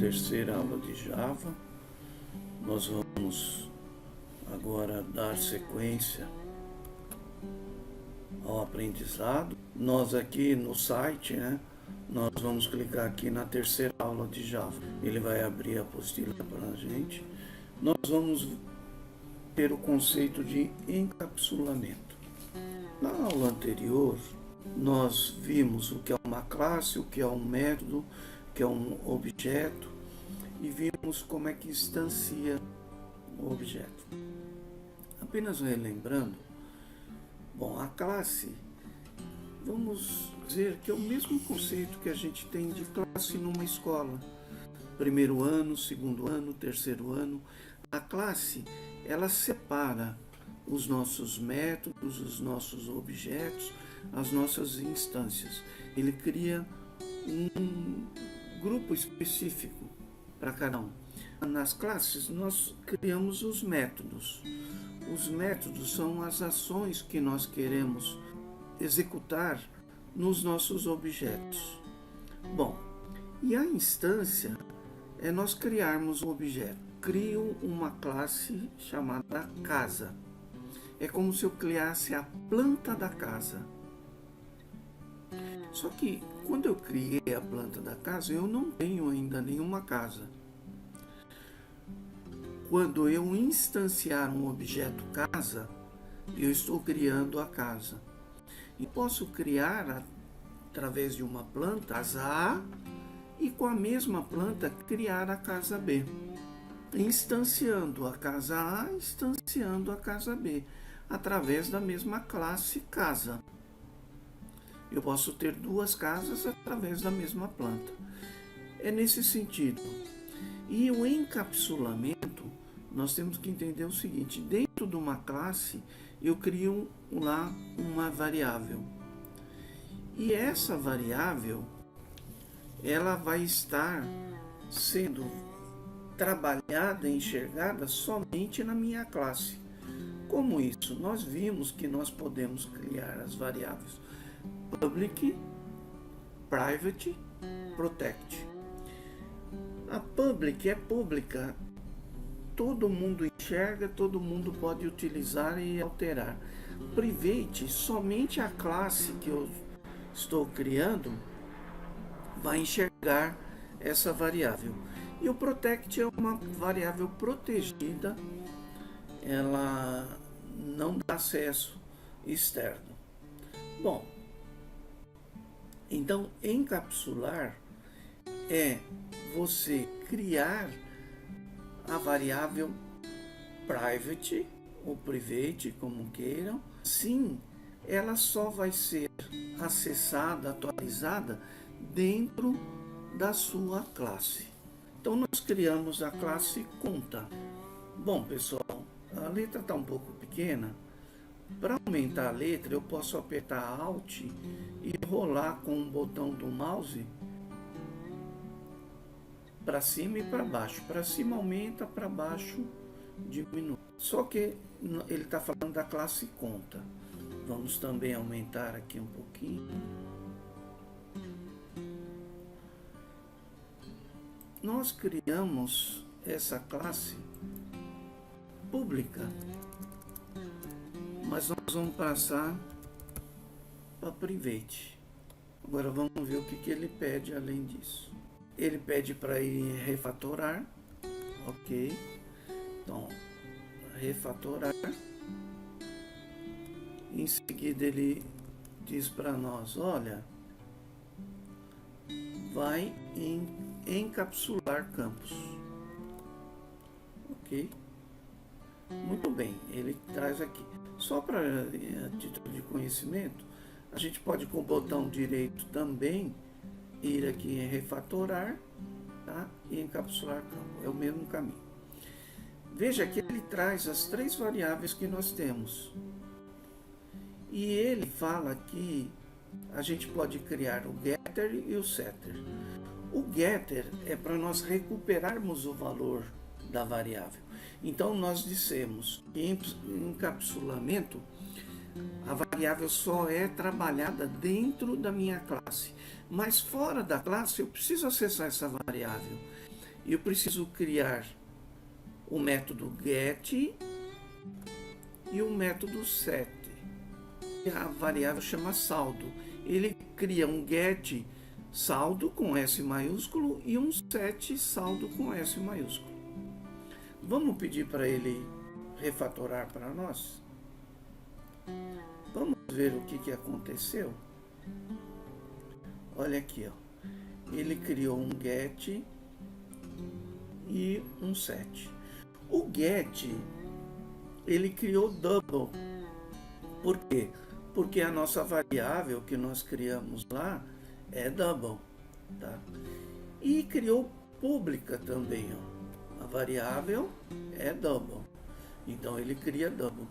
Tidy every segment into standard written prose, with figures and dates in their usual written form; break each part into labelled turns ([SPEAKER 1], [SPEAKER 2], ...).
[SPEAKER 1] terceira aula de Java. Nós vamos agora dar sequência ao aprendizado. Nós aqui no site, nós vamos clicar aqui na terceira aula de Java. Ele vai abrir a apostila para a gente. Nós vamos ter o conceito de encapsulamento. Na aula anterior, nós vimos o que é uma classe, o que é um método, o que é um objeto, e vimos como é que instancia o objeto. Apenas relembrando, bom, a classe, vamos dizer que é o mesmo conceito que a gente tem de classe numa escola. Primeiro ano, segundo ano, terceiro ano. A classe, ela separa os nossos métodos, os nossos objetos, as nossas instâncias. Ele cria um grupo específico para cada um. Nas classes, nós criamos os métodos. Os métodos são as ações que nós queremos executar nos nossos objetos. Bom, e a instância é nós criarmos um objeto. Crio uma classe chamada casa. É como se eu criasse a planta da casa. Só que quando eu criei a planta da casa, eu não tenho ainda nenhuma casa. Quando eu instanciar um objeto casa, eu estou criando a casa. E posso criar, através de uma planta, a casa A, e com a mesma planta criar a casa B. Instanciando a casa A, instanciando a casa B, através da mesma classe casa. Eu posso ter duas casas através da mesma planta. É nesse sentido. E o encapsulamento, nós temos que entender o seguinte: dentro de uma classe, eu crio lá uma variável. E essa variável, ela vai estar sendo trabalhada, enxergada somente na minha classe. Como isso? Nós vimos que nós podemos criar as variáveis public, private, protect. A public é pública, todo mundo enxerga, todo mundo pode utilizar e alterar. Private, somente a classe que eu estou criando vai enxergar essa variável. E o protect é uma variável protegida, ela não dá acesso externo. Bom, então encapsular é você criar a variável private ou private, como queiram. Sim, ela só vai ser acessada, atualizada dentro da sua classe. Então nós criamos a classe conta. Bom, pessoal, a letra está um pouco pequena. Para aumentar a letra, eu posso apertar Alt e rolar com o botão do mouse para cima e para baixo. Para cima aumenta, para baixo diminui. Só que ele está falando da classe conta. Vamos também aumentar aqui um pouquinho. Nós criamos essa classe pública, mas nós vamos passar para private. Agora vamos ver o que ele pede além disso. Ele pede para ir refatorar, ok. Então, refatorar. Em seguida ele diz para nós, olha, vai encapsular campos. Ok? Muito bem, ele traz aqui. Só para título de conhecimento, a gente pode com o botão direito também ir aqui em refatorar, tá? E encapsular campo. É o mesmo caminho. Veja que ele traz as três variáveis que nós temos. E ele fala que a gente pode criar o getter e o setter. O getter é para nós recuperarmos o valor da variável. Então nós dissemos que em encapsulamento a variável só é trabalhada dentro da minha classe, mas fora da classe eu preciso acessar essa variável. eu preciso criar o método get e o método set. A variável chama saldo. Ele cria um get saldo com S maiúsculo e um set saldo com S maiúsculo. Vamos pedir para ele refatorar para nós? Vamos ver o que aconteceu? Olha aqui, ó. Ele criou um get e um set. O get, ele criou double. Por quê? Porque a nossa variável que nós criamos lá é double, tá? E criou pública também, ó. A variável é double. Então ele cria double.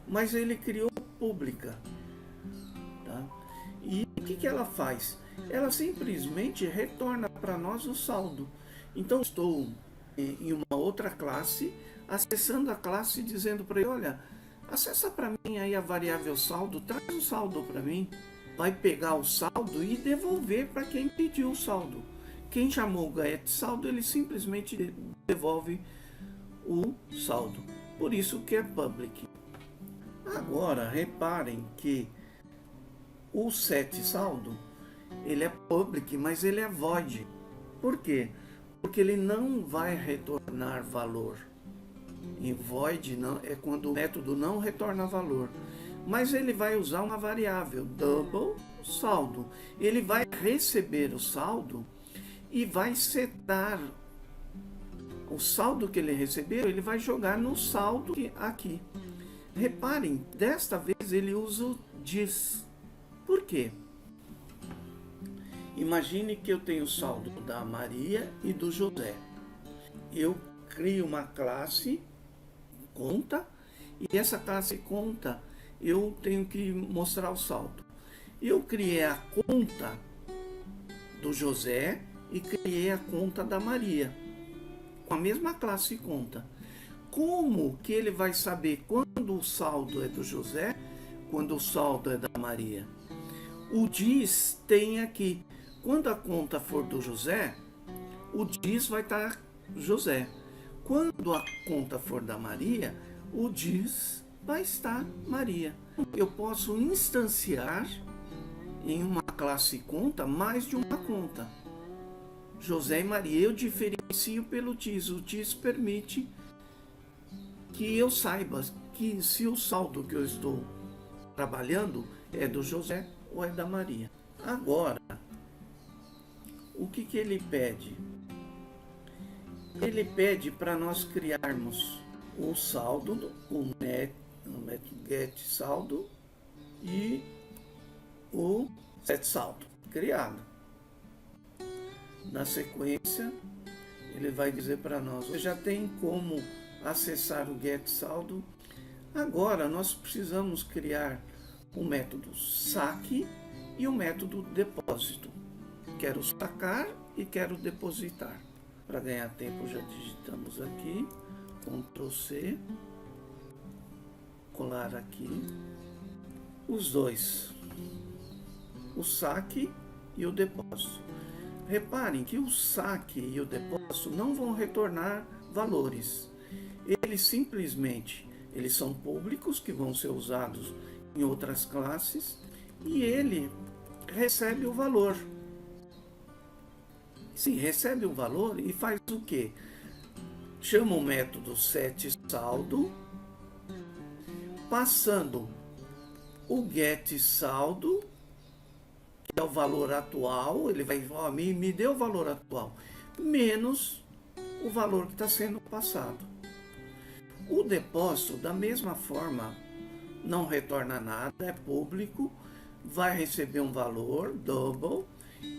[SPEAKER 1] Mas ele criou pública, tá? E o que ela faz? Ela simplesmente retorna para nós o saldo. Então estou em uma outra classe, acessando a classe, dizendo para ele, olha, acessa para mim aí a variável saldo, traz o saldo para mim. Vai pegar o saldo e devolver para quem pediu o saldo. Quem chamou o get saldo, ele simplesmente devolve o saldo. Por isso que é public. Agora, reparem que o set saldo, ele é public, mas ele é void. Por quê? Porque ele não vai retornar valor. Em void não, é quando o método não retorna valor. Mas ele vai usar uma variável, double saldo. Ele vai receber o saldo e vai setar o saldo que ele recebeu, ele vai jogar no saldo aqui. Reparem, desta vez ele usa o dis. Por quê? Imagine que eu tenho o saldo da Maria e do José. Eu crio uma classe conta e essa classe conta eu tenho que mostrar o saldo. Eu criei a conta do José e criei a conta da Maria com a mesma classe conta. Como que ele vai saber quando o saldo é do José, quando o saldo é da Maria? O dis tem aqui. Quando a conta for do José, o dis vai estar José. Quando a conta for da Maria, o dis vai estar Maria. Eu posso instanciar em uma classe conta mais de uma conta. José e Maria eu diferencio pelo dis. O dis permite que eu saiba que se o saldo que eu estou trabalhando é do José ou é da Maria. Agora, o que ele pede? Ele pede para nós criarmos o saldo, o método get saldo e o set saldo criado. Na sequência, ele vai dizer para nós, você já tem como acessar o get saldo. Agora nós precisamos criar o método saque e o método depósito. Quero sacar e quero depositar. Para ganhar tempo já digitamos aqui, Ctrl C, colar aqui os dois, o saque e o depósito. Reparem que o saque e o depósito não vão retornar valores. Eles simplesmente, eles são públicos que vão ser usados em outras classes e ele recebe o valor. Sim, recebe o valor e faz o quê? Chama o método setSaldo, passando o getSaldo, que é o valor atual, ele vai, ó, me deu o valor atual, menos o valor que está sendo passado. O depósito, da mesma forma, não retorna nada, é público, vai receber um valor, double,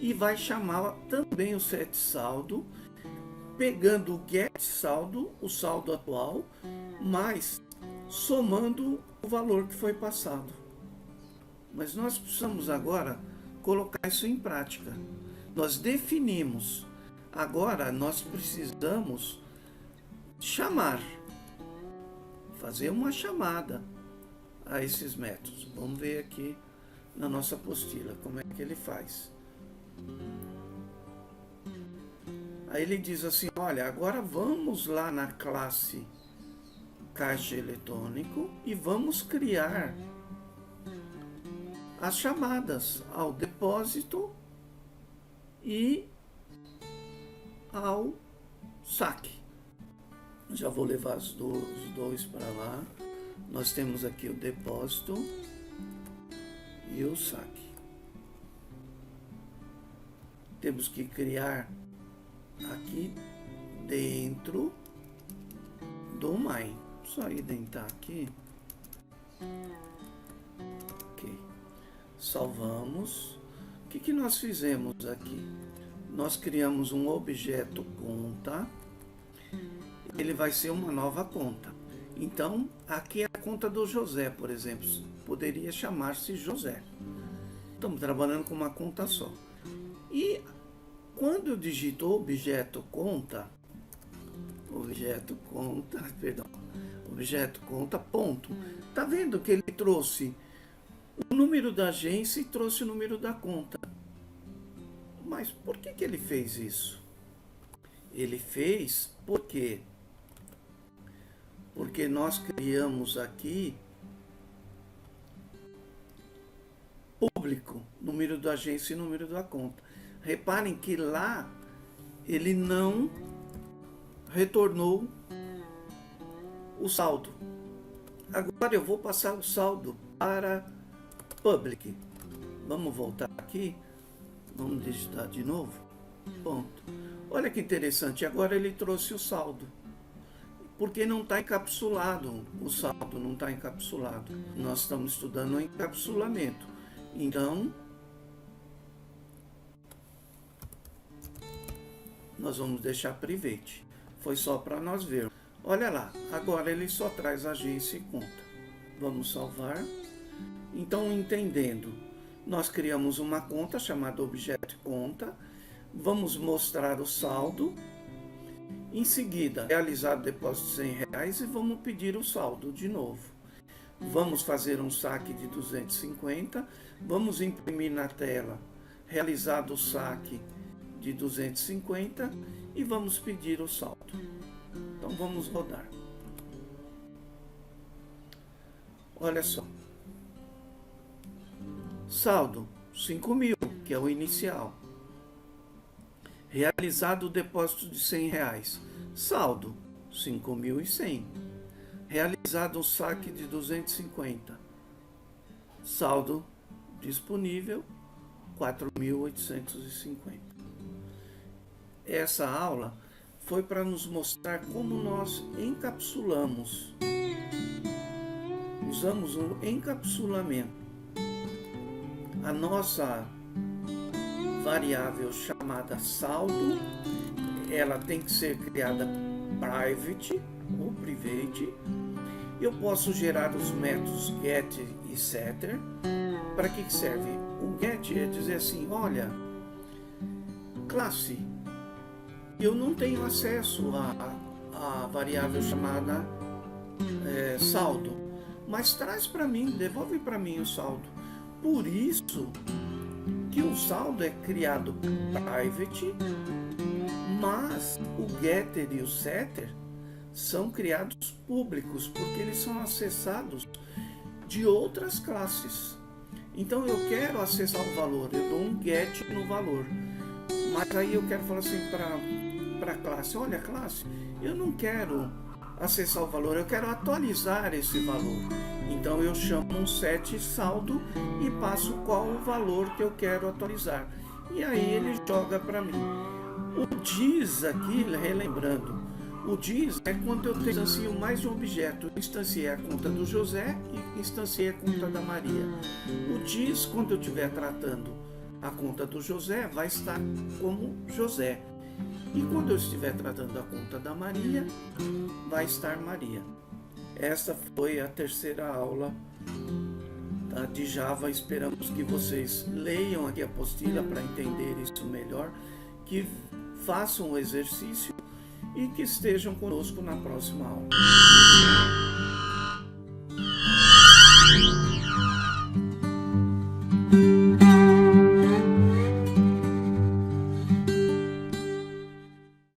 [SPEAKER 1] e vai chamar também o setSaldo, pegando o getSaldo, o saldo atual, mas somando o valor que foi passado. Mas nós precisamos agora colocar isso em prática. Nós definimos, agora nós precisamos chamar, fazer uma chamada a esses métodos. Vamos ver aqui na nossa apostila como é que ele faz. Aí ele diz assim, olha, agora vamos lá na classe caixa eletrônico e vamos criar as chamadas ao depósito e ao saque. Já vou levar os dois para lá. Nós temos aqui o depósito e o saque. Temos que criar aqui dentro do Mine. Só identar aqui. Ok. Salvamos. O que nós fizemos aqui? Nós criamos um objeto conta. Ele vai ser uma nova conta. Então, aqui é a conta do José, por exemplo. Poderia chamar-se José. Estamos trabalhando com uma conta só. E quando eu digito objeto conta, ponto. Tá vendo que ele trouxe o número da agência e trouxe o número da conta. Mas por que ele fez isso? Ele fez porque nós criamos aqui público, número da agência e número da conta. Reparem que lá ele não retornou o saldo. Agora eu vou passar o saldo para public. Vamos voltar aqui. Vamos digitar de novo. Ponto. Olha que interessante. Agora ele trouxe o saldo. Porque não está encapsulado. O saldo não está encapsulado. Nós estamos estudando o encapsulamento. Então, nós vamos deixar private. Foi só para nós vermos. Olha lá, agora ele só traz agência e conta. Vamos salvar. Então, entendendo, nós criamos uma conta chamada objeto conta. Vamos mostrar o saldo. Em seguida, realizar o depósito de R$100 e vamos pedir o saldo de novo. Vamos fazer um saque de 250. Vamos imprimir na tela realizado o saque de 250 e vamos pedir o saldo. Então vamos rodar. Olha só. Saldo 5.000, que é o inicial. Realizado o depósito de R$100. Saldo 5.100. Realizado um saque de 250. Saldo disponível 4.850. Essa aula foi para nos mostrar como nós encapsulamos. Usamos o encapsulamento. A nossa variável chamada saldo, ela tem que ser criada private ou private. Eu posso gerar os métodos get e setter. Para que serve? O get é dizer assim, olha, classe, eu não tenho acesso à variável chamada saldo, mas traz para mim, devolve para mim o saldo. Por isso que o saldo é criado private, mas o getter e o setter são criados públicos, porque eles são acessados de outras classes. Então eu quero acessar o valor, eu dou um get no valor, mas aí eu quero falar assim para a classe, olha classe, eu não quero acessar o valor, eu quero atualizar esse valor. Então eu chamo um set saldo e passo qual o valor que eu quero atualizar. E aí ele joga para mim. O diz aqui, relembrando, o diz é quando eu instancio mais de um objeto. Eu instanciei a conta do José e instanciei a conta da Maria. O diz, quando eu estiver tratando a conta do José, vai estar como José. E quando eu estiver tratando a conta da Maria, vai estar Maria. Essa foi a terceira aula de Java. Esperamos que vocês leiam aqui a apostila para entender isso melhor, que façam o exercício e que estejam conosco na próxima aula.